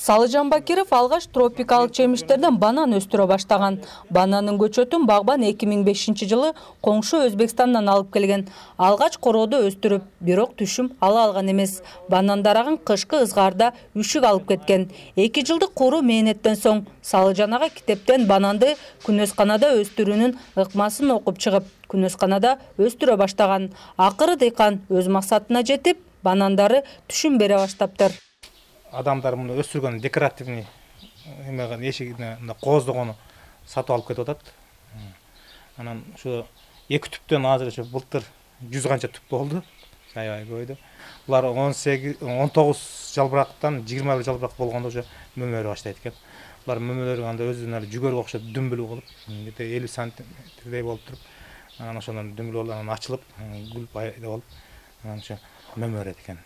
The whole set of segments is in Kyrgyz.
Салыжан Бакиров алгаш тропикалык жемиштерден банан өстүрө баштаган. Бананын көчөтүн багбан 2005-жылы коңшу Өзбекстандан алып келген. Алгач короодо өстүрүп, бирок түшүм ала алган эмес. Банандарагын кышкы ызгаарда үшүк алып кеткен. 2 жылдык куруу мээнеттен соң Салыжан ага китептен бананды күнөсканада өстүрүүнүн ыкмасын окуп чыгып, күнөсканада өстүрө баштаган. Акыры дыйкан өз максатына жетип, банандары түшүм бере баштаптыр. Адамдар муну өстүргөн декоративный эмеген эшигине кооздогону сатып алып кетип атат. Анан ушу 2 түптөн азыр ушу былтыр 100 канча түп болду. Аябай көбөйдү. Булар 19 жалбырактан 20 жалбырак болгондо уже мөмөрө баштайт экен. Булар мөмөлөрү анда өзүнө жүгөргө окшоп дүмбүл болуп, 50 сантиметрдей болуп туруп, анан ошондон дүмбүл болуп, анан ачылып, гүл пайда болуп, анан ошо мөмөрөт экен.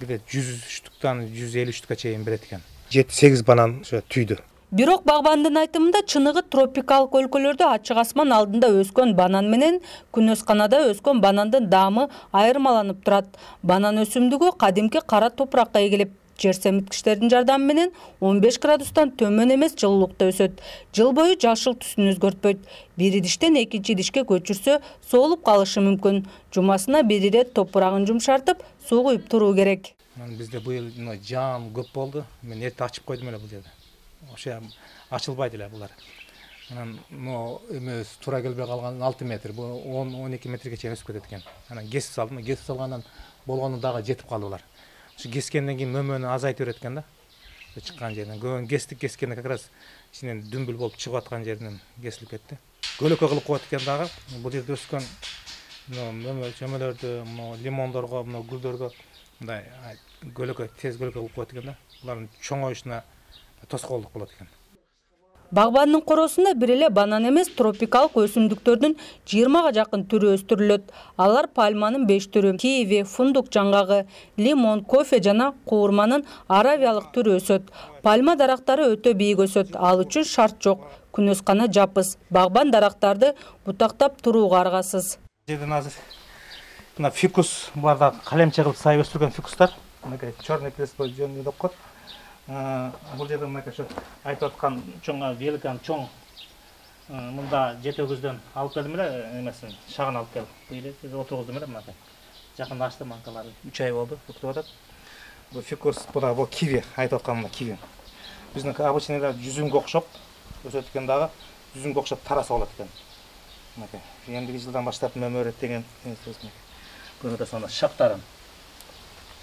Где 100 штуктан 150 штукка чейин берет экен. 7-8 банан ошо түйдү. Бирок багбандын айтымында чыныгы тропикалык өлкөлөрдө ачык асман алдында өскөн банан менен күнөсканада өскөн банандын даамы айырмаланып турат. Банан өсүмдүгү кадимки кара топуракка эгилип, жер семиткичтердин жардамы менен 15 градустан төмөн эмес жылуулукта өсөт. Жыл бою жашыл түсүн өзгөртпөйт. Бир идиштен экинчи идишке көчүрсө соолуп калышы мүмкүн. Жумасына бир ирет топурагын жумшартып, суу куюп туруу керек. Бизде быйыл жаам көп болду. Мен эрте ачып койдум эле бул жерде. Ошо ачылбайт эле булар. Анан эмес туура келбей калган 6 метр, бул 10-12 метрге чейин өсүп кетет экен. Анан кесип салдым, кесип салгандан болгону дагы жетип калды булар. Ушу кескенден кийин мөмөнү азайтып берет экен да. Чыккан жеринен көбүн кескенде как раз ичинен дүмбүл болуп чыгып аткан жеринен кесилип кетти. Көлөкө кылып коет экен дагы. Бул жерде өскөн чөмөлөрдү, лимондорго, гүлдөргө мындай көлөкө тез көлөкө кылып коет экен да. Булардын чоңоюшуна тоскоолдук болот экен. Багбандын короосунда бир эле банан эмес, тропикалык өсүмдүктөрдүн 20га жакын түрү өстүрүлөт. Алар пальманын 5 түрү, киви, фундук жаңгагы, лимон, кофе жана куурманын аравиялык түрү өсөт. Пальма дарактары өтө бийик өсөт, ал үчүн шарт жок. Күнөскана жапыз. Багбан дарактарды бутактап турууга аргасыз. Жерден азыр мына фикус, буларда калемче кылып сай өстүргөн фикустар. Мынакей черный крест жөнүндө деп коет. Бул жерде мынакей ошо айтып аткан чоң великан чоң мында 7-9дөн алып келдим эле, эмесин шагын алып келип, бул жерде отургуздум эле мынакей. Жакында ачтым анкалары, 3 ай болду, өтүп атат. Бул фикус, бул киви, айтып аткан киви. Биздин обычный жүзүмгө окшоп өсөт экен дагы, жүзүмгө окшоп тараса болот экен. Мынакей, эндиги жылдан баштап мөмөрөт деген сөз. Көрөт сонда шаптарын.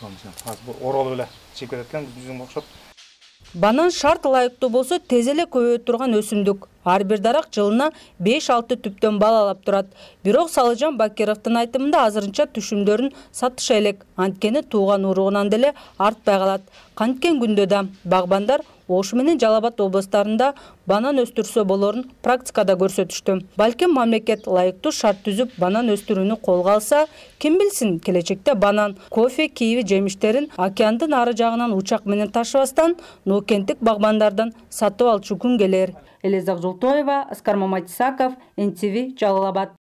Азыр бул оролуп эле чыгып кетет экен, жүзүмгө окшоп. Банан шарт ылайыктуу болсо тез эле көбөйө турган өсүмдүк. Ар бир дарак жылына 5-6 түптөн балалап турат. Бирок Салыжан Бакировдун айтымында азырынча түшүмдөрүн сатыша элек. Анткени тууган уругунан деле артпай калат. Канткен күндө да багбандар Ош менен Жалал Абад областарында банан өстүрсө болорун практикада көрсөтүштү. Балким мамлекет ылайыктуу шарт түзүп банан өстүрүүнү колго алса, ким билсин, келечекте банан, кофе, киви жемиштерин океандын ары жагынан учак менен ташыбастан ноокенттик багбандардан сатып алчу күн келер. Элизак Жолтоева, Аскар Маматисаков, НТВ, Жалал Абад.